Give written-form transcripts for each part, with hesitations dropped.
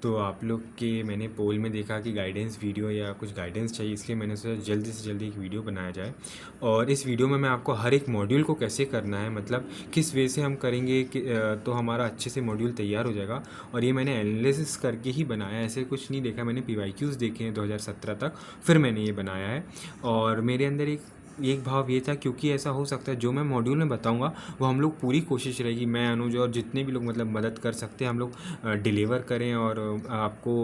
तो आप लोग के मैंने पोल में देखा कि गाइडेंस वीडियो या कुछ गाइडेंस चाहिए, इसलिए मैंने सोचा जल्दी से जल्दी एक वीडियो बनाया जाए। और इस वीडियो में मैं आपको हर एक मॉड्यूल को कैसे करना है, मतलब किस वे से हम करेंगे कि तो हमारा अच्छे से मॉड्यूल तैयार हो जाएगा। और ये मैंने एनालिसिस करके ही बनाया, ऐसे कुछ नहीं देखा। मैंने PYQs देखे हैं 2017 तक, फिर मैंने ये बनाया है। और मेरे अंदर एक भाव ये था, क्योंकि ऐसा हो सकता है जो मैं मॉड्यूल में बताऊंगा वो हम लोग पूरी कोशिश रहेगी, मैं अनुज और जितने भी लोग मतलब मदद कर सकते हैं हम लोग डिलीवर करें और आपको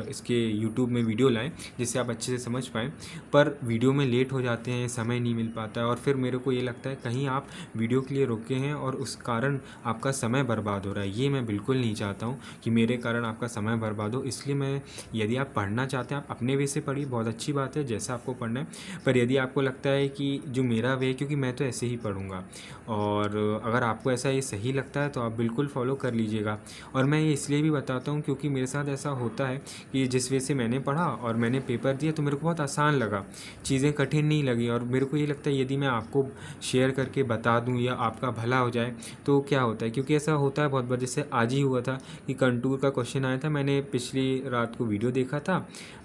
इसके यूट्यूब में वीडियो लाएं जिससे आप अच्छे से समझ पाएँ। पर वीडियो में लेट हो जाते हैं, समय नहीं मिल पाता है, और फिर मेरे को ये लगता है कहीं आप वीडियो के लिए रुके हैं और उस कारण आपका समय बर्बाद हो रहा है। ये मैं बिल्कुल नहीं चाहता हूँ कि मेरे कारण आपका समय बर्बाद हो। इसलिए मैं, यदि आप पढ़ना चाहते हैं आप अपने वे से पढ़िए, बहुत अच्छी बात है जैसा आपको पढ़ना है। पर यदि आपको लगता है कि जो मेरा वे है, क्योंकि मैं तो ऐसे ही पढ़ूँगा, और अगर आपको ऐसा ये सही लगता है तो आप बिल्कुल फॉलो कर लीजिएगा। और मैं ये इसलिए भी बताता हूँ क्योंकि मेरे साथ ऐसा होता है कि जिस वे से मैंने पढ़ा और मैंने पेपर दिया तो मेरे को बहुत आसान लगा, चीज़ें कठिन नहीं लगी। और मेरे को ये लगता है यदि मैं आपको शेयर करके बता दूँ या आपका भला हो जाए तो क्या होता है, क्योंकि ऐसा होता है बहुत बार। जैसे आज ही हुआ था कि कंटूर का क्वेश्चन आया था, मैंने पिछली रात को वीडियो देखा था,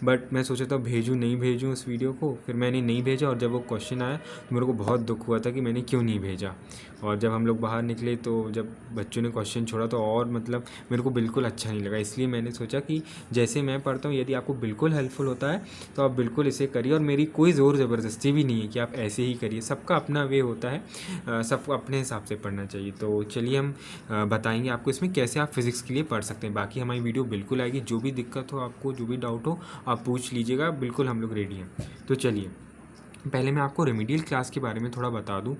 बट मैं सोचा था भेजूँ नहीं भेजूँ उस वीडियो को, फिर मैंने नहीं भेजा। और जब वो क्वेश्चन आया तो मेरे को बहुत दुख हुआ था कि मैंने क्यों नहीं भेजा। और जब हम लोग बाहर निकले तो जब बच्चों ने क्वेश्चन छोड़ा तो और मतलब मेरे को बिल्कुल अच्छा नहीं लगा। इसलिए मैंने सोचा कि जैसे मैं पढ़ता हूँ यदि आपको बिल्कुल हेल्पफुल होता है तो आप बिल्कुल इसे करिए। और मेरी कोई ज़ोर ज़बरदस्ती भी नहीं है कि आप ऐसे ही करिए, सबका अपना वे होता है, सबको अपने हिसाब से पढ़ना चाहिए। तो चलिए हम बताएंगे आपको इसमें कैसे आप फिज़िक्स के लिए पढ़ सकते हैं। बाकी हमारी वीडियो बिल्कुल आएगी, जो भी दिक्कत हो आपको, जो भी डाउट हो आप पूछ लीजिएगा, बिल्कुल हम लोग रेडी हैं। तो चलिए पहले मैं आपको रेमेडियल क्लास के बारे में थोड़ा बता दूं,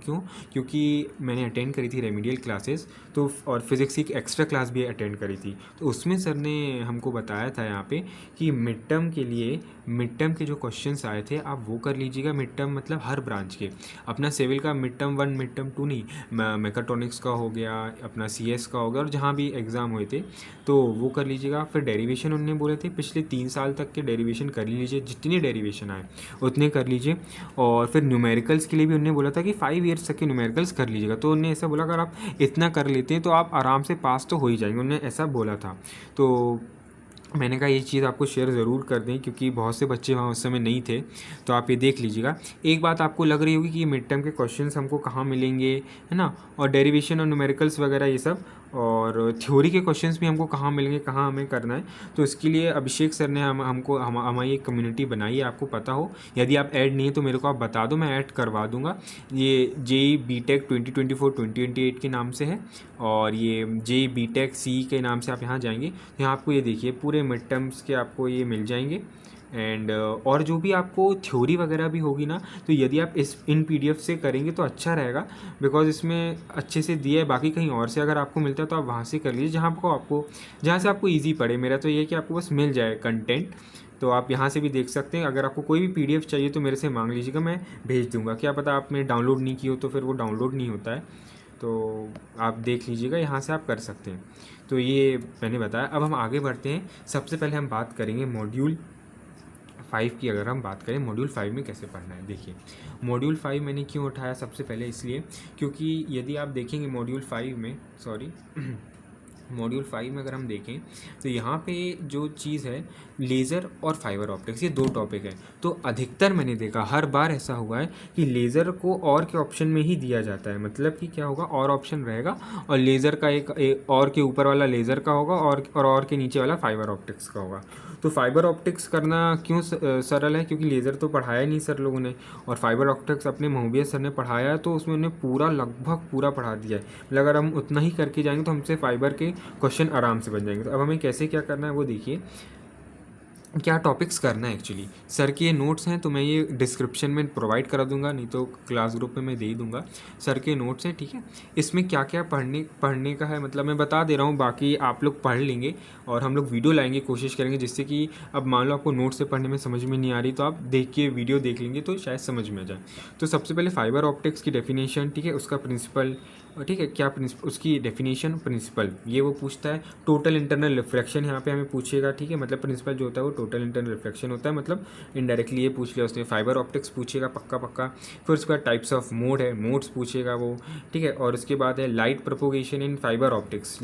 क्योंकि मैंने अटेंड करी थी रेमेडियल क्लासेस, तो और फिज़िक्स की एक एक्स्ट्रा क्लास भी अटेंड करी थी। तो उसमें सर ने हमको बताया था यहाँ पे कि मिड टर्म के लिए, मिड टर्म के जो क्वेश्चंस आए थे आप वो कर लीजिएगा। मिड टर्म मतलब हर ब्रांच के, अपना सिविल का मिड टर्म 1 मिड टर्म 2 नहीं, मेकाट्रॉनिक्स का हो गया, अपना CS का हो गया, और जहाँ भी एग्ज़ाम हुए थे तो वो कर लीजिएगा। फिर डेरिवेशन उन्होंने बोले थे पिछले 3 साल तक के डेरिवेशन कर लीजिए, जितनी डेरिवेशन आए उतने कर लीजिए। और फिर न्यूमेरिकल्स के लिए भी उन्होंने बोला था कि 5 ईयर्स तक के न्यूमेरिकल्स कर लीजिएगा। तो उन्होंने ऐसा बोला अगर आप इतना कर लेते हैं तो आप आराम से पास तो हो ही जाएंगे, उन्होंने ऐसा बोला था। तो मैंने कहा ये चीज़ आपको शेयर ज़रूर कर दें, क्योंकि बहुत से बच्चे वहाँ उस समय नहीं थे, तो आप ये देख लीजिएगा। एक बात आपको लग रही होगी कि ये मिड टर्म के क्वेश्चंस हमको कहाँ मिलेंगे, है ना, और डेरिवेशन और न्यूमेरिकल्स वगैरह ये सब, और थ्योरी के क्वेश्चंस भी हमको कहाँ मिलेंगे, कहाँ हमें करना है। तो इसके लिए अभिषेक सर ने हमारी एक कम्युनिटी बनाई है, आपको पता हो। यदि आप ऐड नहीं है तो मेरे को आप बता दो, मैं ऐड करवा दूंगा। ये JEE BTech 2024-2028 के नाम से है, और ये JEE BTech CE के नाम से आप यहाँ जाएंगे, यहाँ आपको ये देखिए पूरे मिड टर्म्स के आपको ये मिल जाएंगे। एंड और जो भी आपको थ्योरी वगैरह भी होगी ना, तो यदि आप इन PDF से करेंगे तो अच्छा रहेगा, बिकॉज इसमें अच्छे से दिया है। बाकी कहीं और से अगर आपको मिलता है तो आप वहाँ से कर लीजिए, जहाँ से आपको ईजी पड़े। मेरा तो ये है कि आपको बस मिल जाए कंटेंट, तो आप यहाँ से भी देख सकते हैं। अगर आपको कोई भी PDF चाहिए तो मेरे से मांग लीजिएगा, मैं भेज दूँगा। क्या पता आपने डाउनलोड नहीं की हो तो फिर वो डाउनलोड नहीं होता है, तो आप देख लीजिएगा, यहाँ से आप कर सकते हैं। तो ये मैंने बताया। अब हम आगे बढ़ते हैं। सबसे पहले हम बात करेंगे मॉड्यूल 5 की। अगर हम बात करें मॉड्यूल 5 में कैसे पढ़ना है, देखिए मॉड्यूल 5 मैंने क्यों उठाया सबसे पहले, इसलिए क्योंकि यदि आप देखेंगे मॉड्यूल 5 में, सॉरी मॉड्यूल 5 में अगर हम देखें तो यहाँ पे जो चीज़ है लेज़र और फाइबर ऑप्टिक्स, ये 2 टॉपिक है। तो अधिकतर मैंने देखा हर बार ऐसा हुआ है कि लेज़र को और के ऑप्शन में ही दिया जाता है, मतलब कि क्या होगा, और ऑप्शन रहेगा और लेज़र का एक और के ऊपर वाला लेज़र का होगा और के नीचे वाला फाइबर ऑप्टिक्स का होगा। तो फाइबर ऑप्टिक्स करना क्यों सरल है, क्योंकि लेज़र तो पढ़ाया नहीं सर लोगों ने, और फाइबर ऑप्टिक्स अपने मोहबिया सर ने पढ़ाया है, तो उसमें उन्हें पूरा लगभग पूरा पढ़ा दिया है। मतलब अगर हम उतना ही करके जाएंगे तो हमसे फाइबर के क्वेश्चन आराम से बन जाएंगे। तो अब हमें कैसे क्या करना है वो देखिए, क्या टॉपिक्स करना है एक्चुअली। सर के ये नोट्स हैं तो मैं ये डिस्क्रिप्शन में प्रोवाइड करा दूंगा, नहीं तो क्लास ग्रुप में मैं दे ही दूंगा। सर के नोट्स हैं, ठीक है। इसमें क्या क्या पढ़ने का है मतलब मैं बता दे रहा हूँ, बाकी आप लोग पढ़ लेंगे और हम लोग वीडियो लाएंगे, कोशिश करेंगे जिससे कि अब मान लो आपको नोट से पढ़ने में समझ में नहीं आ रही तो आप देख के वीडियो देख लेंगे तो शायद समझ में आ जाए। तो सबसे पहले फाइबर ऑप्टिक्स की डेफिनेशन, ठीक है, उसका प्रिंसिपल, और ठीक है, क्या उसकी डेफिनेशन, प्रिंसिपल ये वो पूछता है। टोटल इंटरनल रिफ्लेक्शन यहाँ पे हमें पूछेगा, ठीक है, मतलब प्रिंसिपल जो होता है वो टोटल इंटरनल रिफ्लेक्शन होता है, मतलब इनडायरेक्टली ये पूछ लिया उसने। फाइबर ऑप्टिक्स पूछेगा पक्का पक्का। फिर उसके बाद टाइप्स ऑफ मोड है, मोड्स पूछेगा वो, ठीक है। और उसके बाद है लाइट प्रोपोगेशन इन फाइबर ऑप्टिक्स,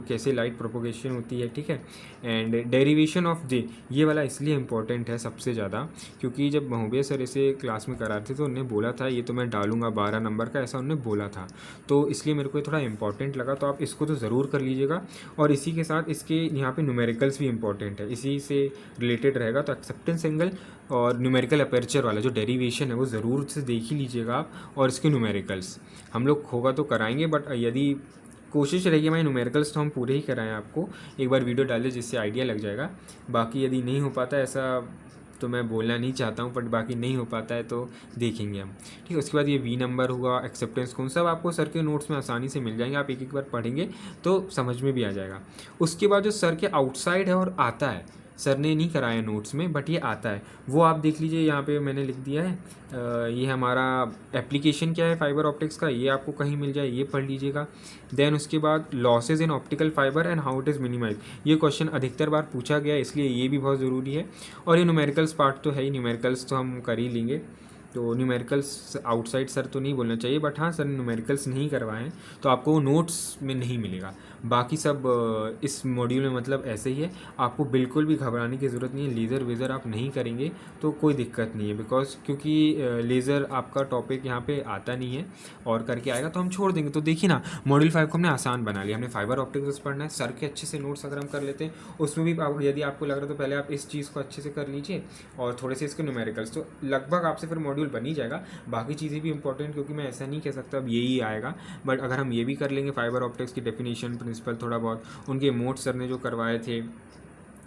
कैसे लाइट प्रोपोगेशन होती है, ठीक है। एंड डेरिवेशन ऑफ जे, ये वाला इसलिए इंपॉर्टेंट है सबसे ज़्यादा क्योंकि जब महोबे सर इसे क्लास में करा रहे थे तो उन्होंने बोला था ये तो मैं डालूंगा 12 नंबर का, ऐसा उन्होंने बोला था, तो इसलिए मेरे को ये थोड़ा इंपॉर्टेंट लगा, तो आप इसको तो ज़रूर कर लीजिएगा। और इसी के साथ इसके यहाँ पे न्यूमेरिकल्स भी इंपॉर्टेंट है, इसी से रिलेटेड रहेगा, तो एक्सेप्टेंस एंगल और न्यूमेरिकल अपर्चर वाला जो डेरिवेशन है वो ज़रूर से देख ही लीजिएगा आप। और इसके न्यूमेरिकल्स हम लोग होगा तो कराएंगे, बट यदि कोशिश रहेगी हमारे न्यूमेरिकल्स तो हम पूरे ही कराएं आपको, एक बार वीडियो डालें जिससे आइडिया लग जाएगा। बाकी यदि नहीं हो पाता ऐसा तो मैं बोलना नहीं चाहता हूँ, बट बाकी नहीं हो पाता है तो देखेंगे हम, ठीक है। उसके बाद ये वी नंबर हुआ, एक्सेप्टेंस कौन, सब आपको सर के नोट्स में आसानी से मिल जाएंगे, आप एक एक बार पढ़ेंगे तो समझ में भी आ जाएगा। उसके बाद जो सर के आउटसाइड है और आता है, सर ने नहीं कराया नोट्स में बट ये आता है, वो आप देख लीजिए, यहाँ पे मैंने लिख दिया है। ये हमारा एप्लीकेशन क्या है फाइबर ऑप्टिक्स का, ये आपको कहीं मिल जाए, ये पढ़ लीजिएगा। देन उसके बाद losses in optical fibre and how it is minimise, ये क्वेश्चन अधिकतर बार पूछा गया है इसलिए ये भी बहुत ज़रूरी है। और ये न्यूमेरिकल्स पार्ट तो है ही, न्यूमेरिकल्स तो हम कर ही लेंगे, तो न्यूमेरिकल्स आउटसाइड सर तो नहीं बोलना चाहिए, बट हाँ सर न्यूमेरिकल्स नहीं करवाए हैं तो आपको नोट्स में नहीं मिलेगा। बाकी सब इस मॉड्यूल में मतलब ऐसे ही है, आपको बिल्कुल भी घबराने की ज़रूरत नहीं है। लेज़र वेज़र आप नहीं करेंगे तो कोई दिक्कत नहीं है, बिकॉज क्योंकि लेज़र आपका टॉपिक यहाँ पे आता नहीं है और करके आएगा तो हम छोड़ देंगे। तो देखिए ना, मॉड्यूल 5 को हमने आसान बना लिया, हमने फाइबर ऑप्टिक्स पढ़ना है, सर के अच्छे से नोट्स अगर हम कर लेते हैं उसमें भी यदि आपको लग रहा है तो पहले आप इस चीज़ को अच्छे से कर लीजिए और थोड़े से इसके न्यूमेरिकल्स, तो लगभग आपसे फिर मॉड्यूल बन ही जाएगा। बाकी चीज़ें भी इंपॉर्टेंट, क्योंकि मैं ऐसा नहीं कह सकता अब यही आएगा, बट अगर हम ये भी कर लेंगे, फाइबर ऑप्टिक्स की डेफिनेशन, प्रिंसिपल, थोड़ा बहुत उनके मोड सर ने जो करवाए थे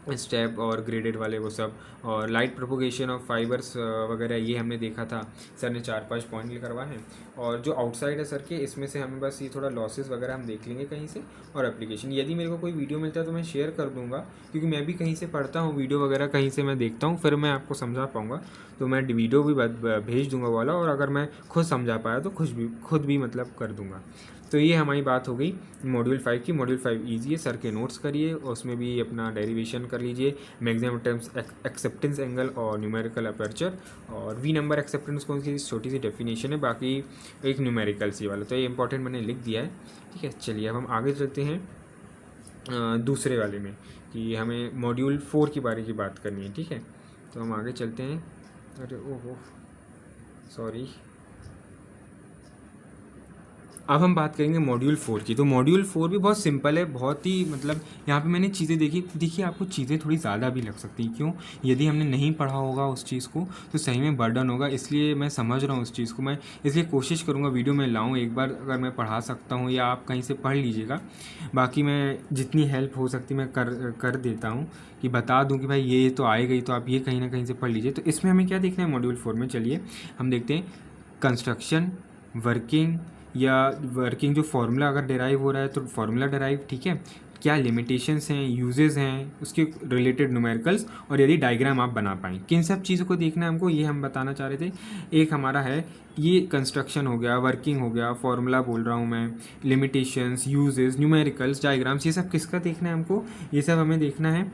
स्टेप और ग्रेडेड वाले वो सब, और लाइट प्रोपोगेशन ऑफ फाइबर्स वगैरह ये हमने देखा था, सर ने 4-5 पॉइंट करवाए हैं। और जो आउटसाइड है सर के, इसमें से हमें बस ये थोड़ा लॉसेस वगैरह हम देख लेंगे कहीं से, और एप्लीकेशन यदि मेरे को कोई वीडियो मिलता है तो मैं शेयर कर दूंगा, क्योंकि मैं भी कहीं से पढ़ता हूँ वीडियो वगैरह, कहीं से मैं देखता हूँ, फिर मैं आपको समझा पाऊँगा तो मैं वीडियो भी भेज दूँगा वाला, और अगर मैं खुद समझा पाया तो खुद भी मतलब कर दूँगा। तो ये हमारी बात हो गई मॉड्यूल 5 की। मॉड्यूल 5 ईजी है, सर के नोट्स करिए, उसमें भी अपना डेरिवेशन कर लीजिए, मैक्सिमम टर्म्स, एक्सेप्टेंस एंगल और न्यूमेरिकल अपर्चर, और वी नंबर एक्सेप्टेंस कौन सी छोटी सी डेफिनेशन है, बाकी एक न्यूमेरिकल सी वाला, तो ये इंपॉर्टेंट मैंने लिख दिया है, ठीक है। चलिए अब हम आगे चलते हैं दूसरे वाले में, कि हमें मॉड्यूल 4 के बारे की बात करनी है, ठीक है। तो हम आगे चलते हैं, अरे ओहो सॉरी, अब हम बात करेंगे मॉड्यूल 4 की। तो मॉड्यूल 4 भी बहुत सिंपल है, बहुत ही मतलब यहाँ पे मैंने चीज़ें देखी, देखिए आपको चीज़ें थोड़ी ज़्यादा भी लग सकती हैं, क्यों, यदि हमने नहीं पढ़ा होगा उस चीज़ को तो सही में बर्डन होगा, इसलिए मैं समझ रहा हूँ उस चीज़ को, मैं इसलिए कोशिश करूँगा वीडियो में लाऊँ एक बार, अगर मैं पढ़ा सकता हूँ या आप कहीं से पढ़ लीजिएगा, बाकी मैं जितनी हेल्प हो सकती मैं कर देता हूँ, कि बता दूँ कि भाई ये तो आएगा ही, तो आप ये कहीं ना कहीं से पढ़ लीजिए। तो इसमें हमें क्या देखना है मॉड्यूल 4 में, चलिए हम देखते हैं कंस्ट्रक्शन, वर्किंग, या वर्किंग जो फार्मूला अगर डेराइव हो रहा है तो फार्मूला डेराइव, ठीक है, क्या लिमिटेशंस हैं, यूजेस हैं, उसके रिलेटेड न्यूमेरिकल्स, और यदि डायग्राम आप बना पाएँ, किन सब चीज़ों को देखना है हमको, ये हम बताना चाह रहे थे। एक हमारा है ये कंस्ट्रक्शन हो गया, वर्किंग हो गया, फार्मूला बोल रहा हूँ मैं, लिमिटेशंस, यूजेस, न्यूमेरिकल्स, डायग्राम्स, ये सब किसका देखना है हमको, ये सब हमें देखना है।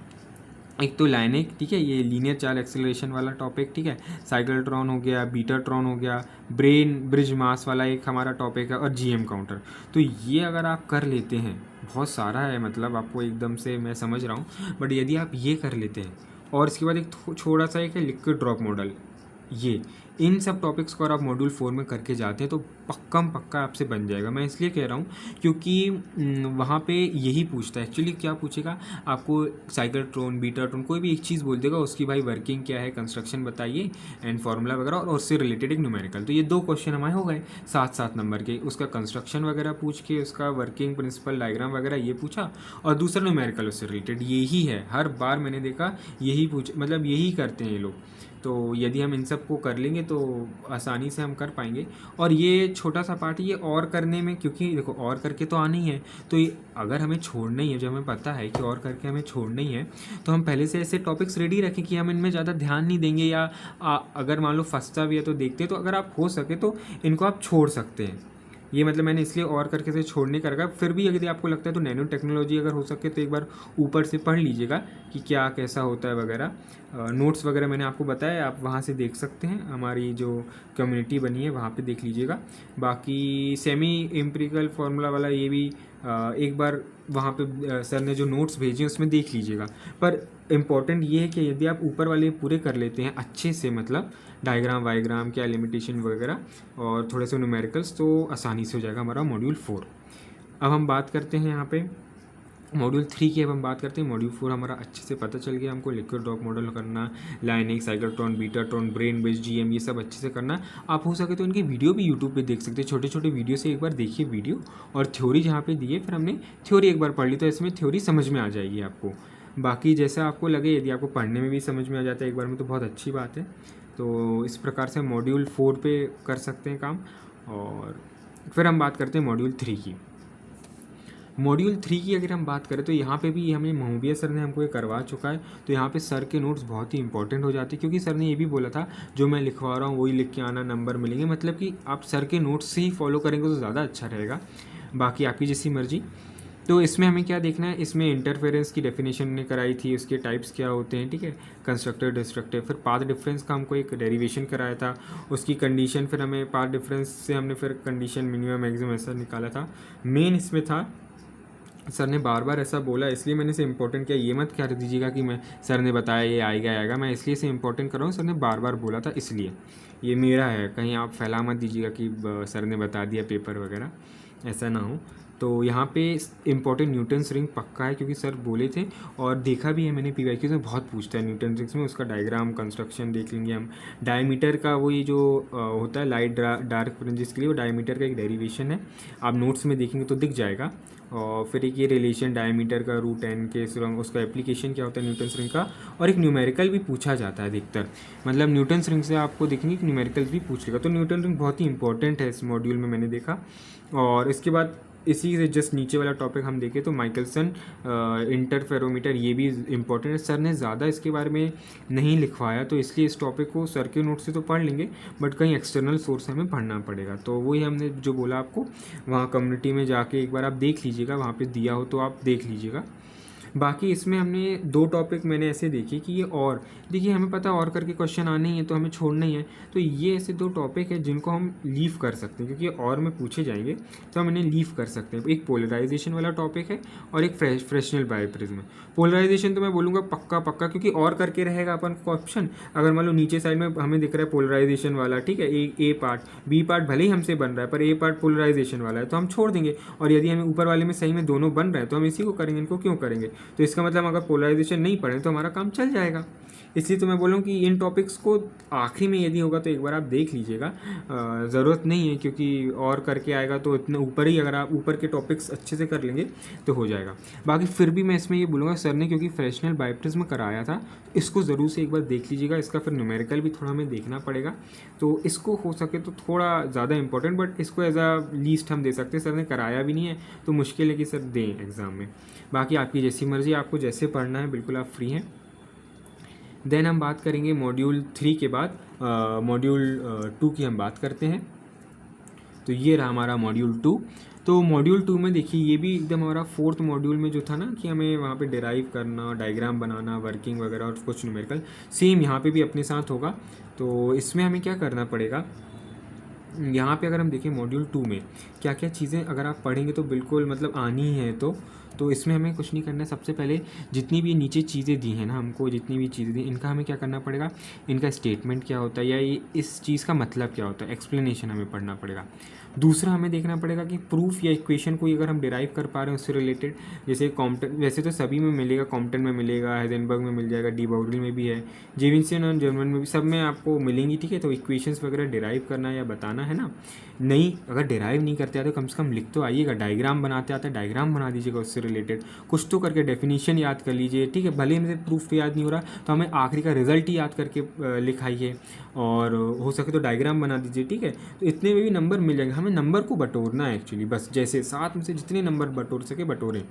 एक तो लाइनिक, ठीक है, ये लीनियर चार्ज एक्सेलरेशन वाला टॉपिक, ठीक है, साइक्लोट्रॉन हो गया, बीटाट्रॉन हो गया, ब्रेन ब्रिज मास वाला एक हमारा टॉपिक है, और जीएम काउंटर। तो ये अगर आप कर लेते हैं, बहुत सारा है मतलब आपको एकदम से मैं समझ रहा हूँ, बट यदि आप ये कर लेते हैं, और इसके बाद एक छोटा सा एक है लिक्विड ड्रॉप मॉडल, ये इन सब टॉपिक्स को अगर आप मॉड्यूल 4 में करके जाते हैं तो पक्का आपसे बन जाएगा। मैं इसलिए कह रहा हूँ क्योंकि वहाँ पे यही पूछता है, एक्चुअली क्या पूछेगा आपको, साइक्लोट्रॉन, बीटाट्रॉन, कोई भी एक चीज़ बोल देगा, उसकी भाई वर्किंग क्या है, कंस्ट्रक्शन बताइए एंड फार्मूला वगैरह, और उससे रिलेटेड एक न्यूमेरिकल। तो ये 2 क्वेश्चन हमारे हो गए 7-7 नंबर के, उसका कंस्ट्रक्शन वगैरह पूछ के, उसका वर्किंग प्रिंसिपल डायग्राम वगैरह ये पूछा, और दूसरा न्यूमेरिकल उससे रिलेटेड, यही है हर बार मैंने देखा, यही मतलब यही करते हैं ये लोग। तो यदि हम इन सब को कर लेंगे तो आसानी से हम कर पाएंगे। और ये छोटा सा पार्ट ये और करने में, क्योंकि देखो और करके तो आना ही है, तो ये अगर हमें छोड़ना ही है, जो हमें पता है कि और करके हमें छोड़ना ही है, तो हम पहले से ऐसे टॉपिक्स रेडी रखें कि हम इनमें ज़्यादा ध्यान नहीं देंगे, या अगर मान लो फंसता भी है तो देखते हैं, तो अगर आप हो सके तो इनको आप छोड़ सकते हैं, ये मतलब मैंने इसलिए और करके से छोड़ने का रखा। फिर भी यदि आपको लगता है तो नैनो टेक्नोलॉजी अगर हो सके तो एक बार ऊपर से पढ़ लीजिएगा कि क्या कैसा होता है वगैरह। नोट्स वगैरह मैंने आपको बताया, आप वहाँ से देख सकते हैं, हमारी जो कम्युनिटी बनी है वहाँ पे देख लीजिएगा। बाकी सेमी एम्पिरिकल फार्मूला वाला ये भी एक बार वहाँ पे सर ने जो नोट्स भेजे उसमें देख लीजिएगा। पर इम्पॉर्टेंट ये है कि यदि आप ऊपर वाले पूरे कर लेते हैं अच्छे से, मतलब डायग्राम वायग्राम क्या लिमिटेशन वगैरह और थोड़े से न्यूमेरिकल्स, तो आसानी से हो जाएगा हमारा मॉड्यूल 4। अब हम बात करते हैं यहाँ पे मॉड्यूल 3 की। अब हम बात करते हैं मॉड्यूल 4 हमारा अच्छे से पता चल गया हमको लिक्विड रॉक मॉडल करना, lining, cyclotron, betatron, brain base, GM, ये सब अच्छे से करना। आप हो सके तो इनकी वीडियो भी यूट्यूब पे देख सकते हैं, छोटे छोटे वीडियो से एक बार देखिए वीडियो, और थ्योरी जहाँ पे दी है फिर हमने थ्योरी एक बार पढ़ ली तो इसमें थ्योरी समझ में आ जाएगी आपको। बाकी जैसा आपको लगे, यदि आपको पढ़ने में भी समझ में आ जाता है एक बार में तो बहुत अच्छी बात है। तो इस प्रकार से मॉड्यूल 4 पे कर सकते हैं काम। और फिर हम बात करते हैं मॉड्यूल 3 की। मॉड्यूल 3 की अगर हम बात करें तो यहाँ पे भी हमें महोबिया सर ने हमको ये करवा चुका है। तो यहाँ पे सर के नोट्स बहुत ही इंपॉर्टेंट हो जाते हैं, क्योंकि सर ने ये भी बोला था जो मैं लिखवा रहा हूँ वही लिख के आना, नंबर मिलेंगे। मतलब कि आप सर के नोट्स से ही फॉलो करेंगे तो ज़्यादा अच्छा रहेगा। बाकी आपकी जैसी मर्जी। तो इसमें हमें क्या देखना है, इसमें इंटरफेरेंस की डेफिनेशन ने कराई थी, उसके टाइप्स क्या होते हैं, ठीक है, कंस्ट्रक्टिव डिस्ट्रक्टिव। फिर पाथ डिफरेंस का हमको एक डेरिवेशन कराया था, उसकी कंडीशन, फिर हमें पाथ डिफरेंस से हमने फिर कंडीशन मिनिमम मैक्सिमम ऐसा निकाला था। मेन इसमें था, सर ने बार बार ऐसा बोला इसलिए मैंने इसे इंपॉर्टेंट किया। ये मत कह दीजिएगा कि मैं सर ने बताया ये आएगा आएगा, मैं इसलिए इसे इंपॉर्टेंट कर रहा हूँ, सर ने बार बार बोला था इसलिए। ये मेरा है, कहीं आप फैला मत दीजिएगा कि सर ने बता दिया पेपर वगैरह, ऐसा ना हो। तो यहाँ पे इंपॉर्टेंट न्यूटन्स रिंग पक्का है, क्योंकि सर बोले थे और देखा भी है मैंने, PYQ में बहुत पूछता है न्यूटन्स रिंग्स में, उसका डायग्राम कंस्ट्रक्शन देख लेंगे हम। डायमीटर का वो ये जो होता है लाइट डार्क फ्रिंजेस के लिए, वो डायमीटर का एक डेरिवेशन है, आप नोट्स में देखेंगे तो दिख जाएगा। और फिर एक ये रिलेशन डायमीटर का √n के सुरंग, उसका एप्लीकेशन क्या होता है न्यूटन्स रिंग का। और एक न्यूमेरिकल भी पूछा जाता है अधिकतर, मतलब न्यूटन्स रिंग से आपको देखेंगे कि न्यूमेरिकल्स भी पूछेगा। तो न्यूटन रिंग बहुत ही इंपॉर्टेंट है इस मॉड्यूल में, मैंने देखा। और इसके बाद इसी से जस्ट नीचे वाला टॉपिक हम देखें तो माइकलसन इंटरफेरोमीटर, ये भी इंपॉर्टेंट है। सर ने ज़्यादा इसके बारे में नहीं लिखवाया, तो इसलिए इस टॉपिक को सर के नोट से तो पढ़ लेंगे, बट कहीं एक्सटर्नल सोर्स हमें पढ़ना पड़ेगा। तो वही हमने जो बोला आपको, वहाँ कम्युनिटी में जाके एक बार आप देख लीजिएगा, वहाँ पे दिया हो तो आप देख लीजिएगा। बाकी इसमें हमने 2 टॉपिक मैंने ऐसे देखे कि ये, और देखिए हमें पता और करके क्वेश्चन आने ही है तो हमें छोड़ना ही है। तो ये ऐसे 2 टॉपिक है जिनको हम लीव कर सकते हैं, क्योंकि और में पूछे जाएंगे तो हम इन्हें लीव कर सकते हैं। एक पोलराइजेशन वाला टॉपिक है और एक फ्रेशनल बायोप्रिज्म। पोलराइजेशन तो मैं बोलूँगा पक्का पक्का, क्योंकि और करके रहेगा अपन को ऑप्शन। अगर मान लो नीचे साइड में हमें दिख रहा है पोलराइजेशन वाला, ठीक है, ए पार्ट, बी पार्ट भले ही हमसे बन रहा है पर ए पार्ट पोलराइजेशन वाला है तो हम छोड़ देंगे। और यदि हमें ऊपर वाले में सही में दोनों बन रहे हैं तो हम इसी को करेंगे, इनको क्यों करेंगे। तो इसका मतलब अगर पोलराइजेशन नहीं पढ़े तो हमारा काम चल जाएगा। इसलिए तो मैं बोलूँ कि इन टॉपिक्स को आखिरी में यदि होगा तो एक बार आप देख लीजिएगा, ज़रूरत नहीं है, क्योंकि और करके आएगा तो इतने ऊपर ही, अगर आप ऊपर के टॉपिक्स अच्छे से कर लेंगे तो हो जाएगा। बाकी फिर भी मैं इसमें ये बोलूँगा, सर ने क्योंकि फ्रेशनल बायोप्रिज्म कराया था, इसको ज़रूर से एक बार देख लीजिएगा। इसका फिर न्यूमेरिकल भी थोड़ा हमें देखना पड़ेगा, तो इसको हो सके तो थोड़ा ज़्यादा इंपॉर्टेंट, बट इसको एज अ लीस्ट हम दे सकते हैं। सर ने कराया भी नहीं है तो मुश्किल है कि सर दें एग्ज़ाम में। बाकी आपकी जैसी मर्ज़ी, आपको जैसे पढ़ना है बिल्कुल आप फ्री हैं। देन हम बात करेंगे मॉड्यूल 3 के बाद मॉड्यूल 2 की हम बात करते हैं। तो ये रहा हमारा मॉड्यूल 2। तो मॉड्यूल 2 में देखिए ये भी एकदम हमारा 4th मॉड्यूल में जो था ना कि हमें वहाँ पे डिराइव करना, डायग्राम बनाना, वर्किंग वगैरह और कुछ न्यूमेरिकल, सेम यहाँ पे भी अपने साथ होगा। तो इसमें हमें क्या करना पड़ेगा, यहाँ पे अगर हम देखें मॉड्यूल 2 में क्या क्या चीज़ें अगर आप पढ़ेंगे तो बिल्कुल मतलब आनी है। तो इसमें हमें कुछ नहीं करना है। सबसे पहले जितनी भी नीचे चीज़ें दी हैं ना हमको, जितनी भी चीज़ें दी, इनका हमें क्या करना पड़ेगा, इनका स्टेटमेंट क्या होता है या ये इस चीज़ का मतलब क्या होता है, एक्सप्लेनेशन हमें पढ़ना पड़ेगा। दूसरा हमें देखना पड़ेगा कि प्रूफ या इक्वेशन कोई अगर हम डिराइव कर पा रहे हैं उससे रिलेटेड, जैसे कॉम्पटन, वैसे तो सभी में मिलेगा, कॉम्पटन में मिलेगा, हाइजेनबर्ग में मिल जाएगा, डी ब्रोगली में भी है, जेविंसन और जर्मन में भी, सब में आपको मिलेंगी, ठीक है। तो इक्वेशंस वगैरह डिराइव करना या बताना है ना। नहीं, अगर डिराइव नहीं करते आते तो कम से कम लिख तो आइएगा, डायग्राम बनाते आते डायग्राम बना दीजिएगा उससे रिलेटेड, कुछ तो करके डेफिनेशन याद कर लीजिए, ठीक है। भले ही प्रूफ तो याद नहीं हो रहा तो हमें आखिरी का रिजल्ट ही याद करके लिखाइए, और हो सके तो डायग्राम बना दीजिए, ठीक है। तो इतने में भी नंबर मिल जाएंगे। हमें नंबर को बटोरना है एक्चुअली, बस जैसे 7 में से जितने नंबर बटोर सके बटोरें।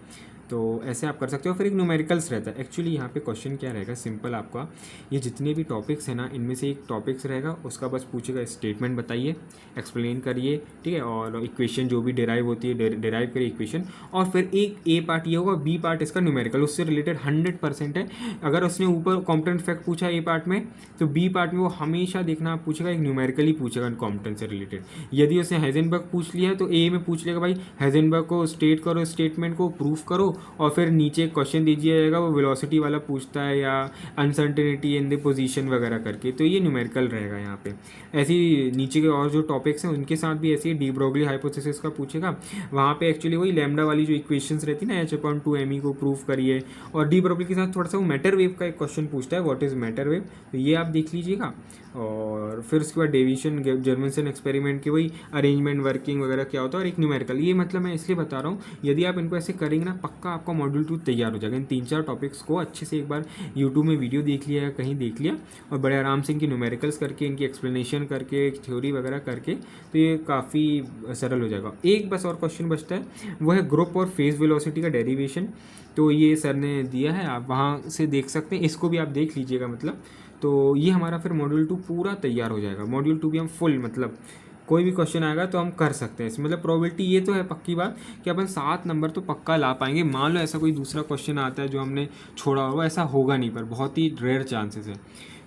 तो ऐसे आप कर सकते हो। फिर एक न्यूमेरिकल्स रहता है। एक्चुअली यहाँ पे क्वेश्चन क्या रहेगा, सिंपल आपका, ये जितने भी टॉपिक्स हैं ना, इनमें से एक टॉपिक्स रहेगा, उसका बस पूछेगा स्टेटमेंट बताइए, एक्सप्लेन करिए, ठीक है, और इक्वेशन जो भी डिराइव होती है डिराइव करिए इक्वेशन। और फिर एक ए पार्ट ये होगा, बी पार्ट इसका न्यूमेरिकल, उससे रिलेटेड 100% है। अगर उसने ऊपर कॉम्पिटेंट फैक्ट पूछा ए पार्ट में, तो बी पार्ट में वो हमेशा देखना आप पूछेगा एक न्यूमेरिकली पूछेगा कॉम्पिटेंट से रिलेटेड। यदि उसने हाइजेनबर्ग पूछ लिया है तो ए में पूछ लेगा भाई हाइजेनबर्ग को स्टेट करो, स्टेटमेंट को प्रूफ करो, और फिर नीचे क्वेश्चन दीजिए जाएगा, वो वेलोसिटी वाला पूछता है या अनसर्टेनिटी इन द पोजीशन वगैरह करके, तो ये न्यूमेरिकल रहेगा यहाँ पे। ऐसी नीचे के और जो टॉपिक्स हैं उनके साथ भी ऐसे ही डी ब्रोगली हाइपोथेसिस का पूछेगा, वहाँ पे एक्चुअली वही लैम्डा वाली जो इक्वेशंस रहती है ना, h/2 को प्रूफ करिए, और डी ब्रोगली के साथ थोड़ा सा वो मैटर वेव का एक क्वेश्चन पूछता है, व्हाट इज मैटर वेव, तो ये आप देख लीजिएगा। और फिर उसके बाद डेविएशन जर्मनसन एक्सपेरिमेंट की वही अरेंजमेंट वर्किंग वगैरह क्या होता है, और एक न्यूमेरिकल। ये मतलब मैं इसलिए बता रहा हूँ, यदि आप इनको ऐसे करेंगे ना, पक्का आपका मॉड्यूल 2 तैयार हो जाएगा। इन 3-4 टॉपिक्स को अच्छे से एक बार यूट्यूब में वीडियो देख लिया या कहीं देख लिया, और बड़े आराम से इनकी न्यूमेरिकल्स करके, इनकी एक्सप्लेनेशन करके, थ्योरी वगैरह करके, तो ये काफ़ी सरल हो जाएगा। एक बस और क्वेश्चन बचता है, वो है ग्रुप और फेज वेलोसिटी का डेरिवेशन। तो ये सर ने दिया है, आप वहाँ से देख सकते हैं, इसको भी आप देख लीजिएगा मतलब। तो ये हमारा फिर मॉड्यूल 2 पूरा तैयार हो जाएगा। मॉड्यूल 2 भी हम फुल मतलब कोई भी क्वेश्चन आएगा तो हम कर सकते हैं इसमें, मतलब प्रोबेबिलिटी ये तो है पक्की बात कि अपन 7 नंबर तो पक्का ला पाएंगे। मान लो ऐसा कोई दूसरा क्वेश्चन आता है जो हमने छोड़ा होगा, ऐसा होगा नहीं, पर बहुत ही रेयर चांसेस है,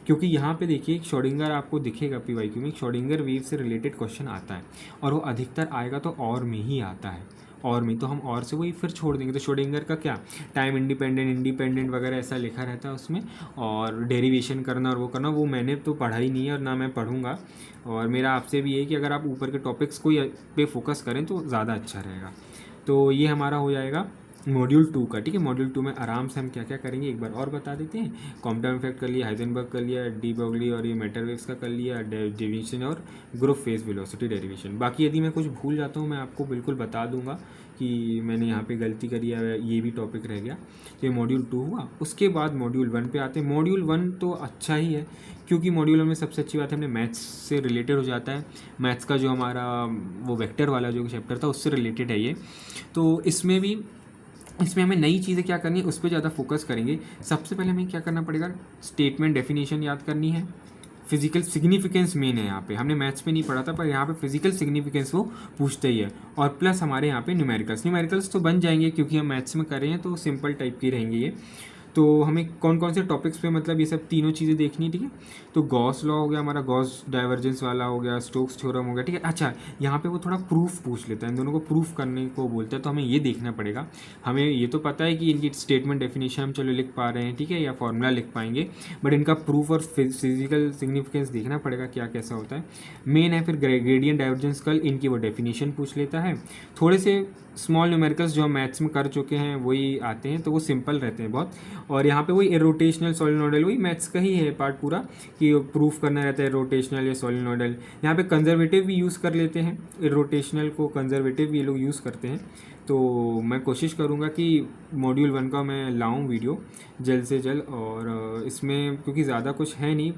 क्योंकि यहाँ पे देखिए शोडिंगर आपको दिखेगा PYQ में, शोडिंगर वेव से रिलेटेड क्वेश्चन आता है, और वो अधिकतर आएगा तो और में ही आता है, और में, तो हम और से वही फिर छोड़ देंगे। तो शोडिंगर का क्या, टाइम इंडिपेंडेंट वगैरह ऐसा लिखा रहता है उसमें, और डेरिवेशन करना और वो करना, वो मैंने तो पढ़ा ही नहीं है और ना मैं पढ़ूंगा। और मेरा आपसे भी है कि अगर आप ऊपर के टॉपिक्स को पे फोकस करें तो ज़्यादा अच्छा रहेगा। तो ये हमारा हो जाएगा मॉड्यूल 2 का, ठीक है। मॉड्यूल 2 में आराम से हम क्या क्या करेंगे एक बार और बता देते हैं। कॉम्पिटेंट इफेक्ट कर लिया, हाइजेनबर्ग कर लिया, डी ब्रोगली और ये मैटर वेव्स का कर लिया, डेविएशन और ग्रुप फेज वेलोसिटी डेरिवेशन। बाकी यदि मैं कुछ भूल जाता हूँ मैं आपको बिल्कुल बता दूंगा कि मैंने यहाँ पे गलती करी है, ये भी टॉपिक रह गया। तो ये मॉड्यूल 2 हुआ। उसके बाद मॉड्यूल 1 पे आते हैं। मॉड्यूल 1 तो अच्छा ही है, क्योंकि मॉड्यूल 1 में सबसे अच्छी बात है हमने मैथ्स से रिलेटेड हो जाता है। मैथ्स का जो हमारा वो वेक्टर वाला जो चैप्टर था उससे रिलेटेड है ये। तो इसमें हमें नई चीज़ें क्या करनी है उस पर ज़्यादा फोकस करेंगे। सबसे पहले हमें क्या करना पड़ेगा, स्टेटमेंट डेफिनेशन याद करनी है। फिजिकल सिग्निफिकेंस मेन है यहाँ पे, हमने मैथ्स में नहीं पढ़ा था पर यहाँ पे फिजिकल सिग्निफिकेंस वो पूछते ही है। और प्लस हमारे यहाँ पे न्यूमेरिकल्स तो बन जाएंगे, क्योंकि हम मैथ्स में कर रहे हैं तो सिंपल टाइप की रहेंगे ये। तो हमें कौन कौन से टॉपिक्स पे मतलब ये सब तीनों चीज़ें देखनी है, ठीक है। तो गॉस लॉ हो गया हमारा, गॉस डाइवर्जेंस वाला हो गया, स्टोक्स थ्योरम हो गया, ठीक है। अच्छा, यहाँ पे वो थोड़ा प्रूफ पूछ लेता है, इन दोनों को प्रूफ करने को बोलता है, तो हमें ये देखना पड़ेगा। हमें ये तो पता है कि इनकी स्टेटमेंट डेफिनेशन हम चलो लिख पा रहे हैं, ठीक है, या फॉर्मूला लिख पाएंगे, बट इनका प्रूफ और फिजिकल सिग्निफिकेंस देखना पड़ेगा क्या कैसा होता है। मेन है फिर ग्रेडियंट डाइवर्जेंस कर्ल, इनकी वो डेफिनेशन पूछ लेता है। थोड़े से स्मॉल न्यूमेरिकल्स जो हम मैथ्स में कर चुके हैं वही आते हैं, तो वो सिंपल रहते हैं बहुत। और यहाँ पे वही इरोटेशनल सोलिनोइडल, वही मैथ्स का ही है पार्ट पूरा, कि प्रूफ करना रहता है रोटेशनल या सोलिनोइडल। यहाँ पे कंजर्वेटिव भी यूज़ कर लेते हैं, इरोटेशनल को कंजर्वेटिव भी ये लोग यूज़ करते हैं। तो मैं कोशिश करूँगा कि मॉड्यूल 1 का मैं लाऊँ वीडियो जल्द से जल्द। और इसमें क्योंकि ज़्यादा कुछ है नहीं,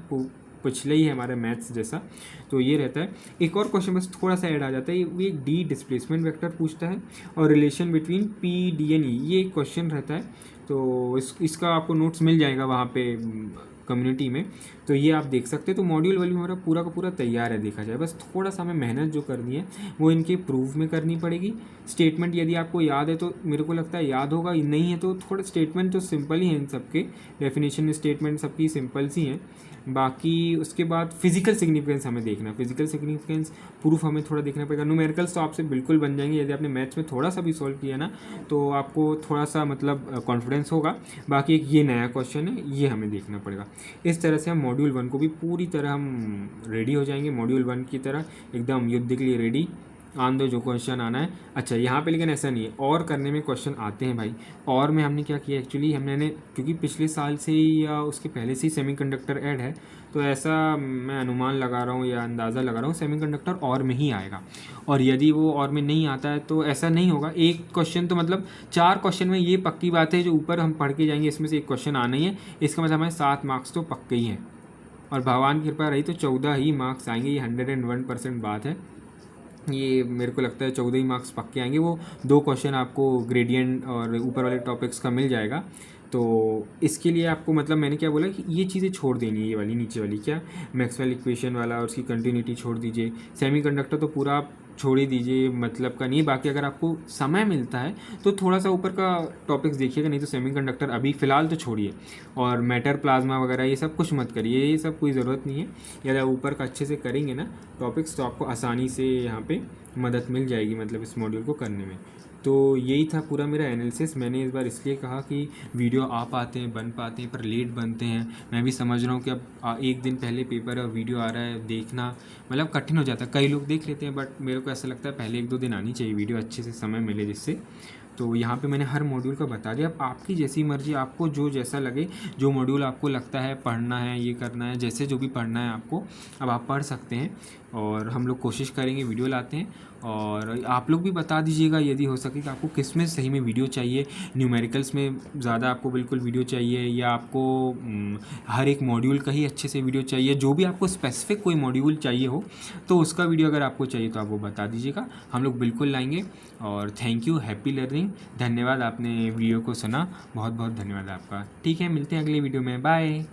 पिछले ही है हमारे मैथ्स जैसा, तो ये रहता है। एक और क्वेश्चन बस थोड़ा सा ऐड आ जाता है, वो एक डी डिस्प्लेसमेंट वेक्टर पूछता है, और relation between P D N E, ये एक क्वेश्चन रहता है। तो इसका आपको नोट्स मिल जाएगा वहाँ पे कम्युनिटी में, तो ये आप देख सकते हैं। तो मॉड्यूल वाली हमारा पूरा का पूरा तैयार है देखा जाए, बस थोड़ा सा हमें मेहनत जो करनी है वो इनके प्रूफ में करनी पड़ेगी। स्टेटमेंट यदि आपको याद है तो मेरे को लगता है याद होगा, नहीं है तो थोड़ा स्टेटमेंट तो सिंपल ही है इन सबके, डेफिनेशन स्टेटमेंट सबकी सिंपल सी हैं। बाकी उसके बाद फिजिकल सिग्निफिकेंस हमें देखना है, फिजिकल सिग्निफिकेंस प्रूफ हमें थोड़ा देखना पड़ेगा। न्यूमेरिकल्स तो आपसे बिल्कुल बन जाएंगे, यदि आपने मैथ्स में थोड़ा सा भी सॉल्व किया ना तो आपको थोड़ा सा मतलब कॉन्फिडेंस होगा। बाकी एक ये नया क्वेश्चन है, ये हमें देखना पड़ेगा। इस तरह से हम मॉड्यूल 1 को भी पूरी तरह हम रेडी हो जाएंगे, मॉड्यूल 1 की तरह एकदम युद्ध के लिए रेडी, आन दो जो क्वेश्चन आना है। अच्छा, यहाँ पे लेकिन ऐसा नहीं है, और करने में क्वेश्चन आते हैं भाई। और में हमने क्या किया एक्चुअली, हमने क्योंकि पिछले साल से ही या उसके पहले से ही सेमीकंडक्टर ऐड है, तो ऐसा मैं अनुमान लगा रहा हूँ या अंदाज़ा लगा रहा हूँ सेमीकंडक्टर और में ही आएगा। और यदि वो और में नहीं आता है तो ऐसा नहीं होगा, एक क्वेश्चन तो मतलब 4 क्वेश्चन में ये पक्की बात है जो ऊपर हम पढ़ के जाएंगे इसमें से एक क्वेश्चन आना ही है। इसका मतलब हमें 7 मार्क्स तो पक्के ही हैं, और भगवान की कृपा रही तो 14 ही मार्क्स आएंगे, ये 101% बात है। ये मेरे को लगता है 14 ही मार्क्स पक्के आएंगे। वो 2 क्वेश्चन आपको ग्रेडियंट और ऊपर वाले टॉपिक्स का मिल जाएगा। तो इसके लिए आपको मतलब मैंने क्या बोला कि ये चीज़ें छोड़ देनी है, ये वाली नीचे वाली क्या मैक्सवेल इक्वेशन वाला और उसकी कंटिन्यूटी छोड़ दीजिए। सेमीकंडक्टर तो पूरा आप छोड़ ही दीजिए, मतलब का नहीं। बाकी अगर आपको समय मिलता है तो थोड़ा सा ऊपर का टॉपिक्स देखिएगा, नहीं तो सेमीकंडक्टर अभी फ़िलहाल तो छोड़िए। और मैटर प्लाज्मा वगैरह ये सब कुछ मत करिए, ये सब कोई ज़रूरत नहीं है। या ऊपर का अच्छे से करेंगे ना टॉपिक्स तो आपको आसानी से यहाँ पे मदद मिल जाएगी, मतलब इस मॉड्यूल को करने में। तो यही था पूरा मेरा एनालिसिस। मैंने इस बार इसलिए कहा कि वीडियो आ पाते हैं, बन पाते हैं, पर लेट बनते हैं। मैं भी समझ रहा हूँ कि अब एक दिन पहले पेपर है और वीडियो आ रहा है, देखना मतलब कठिन हो जाता है। कई लोग देख लेते हैं, बट मेरे को ऐसा लगता है पहले 1-2 दिन आनी चाहिए वीडियो, अच्छे से समय मिले जिससे। तो यहाँ पे मैंने हर मॉड्यूल का बता दिया। अब आपकी जैसी मर्ज़ी, आपको जो जैसा लगे, जो मॉड्यूल आपको लगता है पढ़ना है, ये करना है, जैसे जो भी पढ़ना है आपको, अब आप पढ़ सकते हैं। और हम लोग कोशिश करेंगे वीडियो लाते हैं। और आप लोग भी बता दीजिएगा यदि हो सके कि आपको किस में सही में वीडियो चाहिए। न्यूमेरिकल्स में ज़्यादा आपको बिल्कुल वीडियो चाहिए, या आपको हर एक मॉड्यूल का ही अच्छे से वीडियो चाहिए। जो भी आपको स्पेसिफिक कोई मॉड्यूल चाहिए हो तो उसका वीडियो अगर आपको चाहिए तो आप वो बता दीजिएगा, हम लोग बिल्कुल लाएंगे। और थैंक यू, हैप्पी लर्निंग। धन्यवाद आपने वीडियो को सुना, बहुत बहुत धन्यवाद आपका। ठीक है, मिलते हैं अगले वीडियो में, बाय।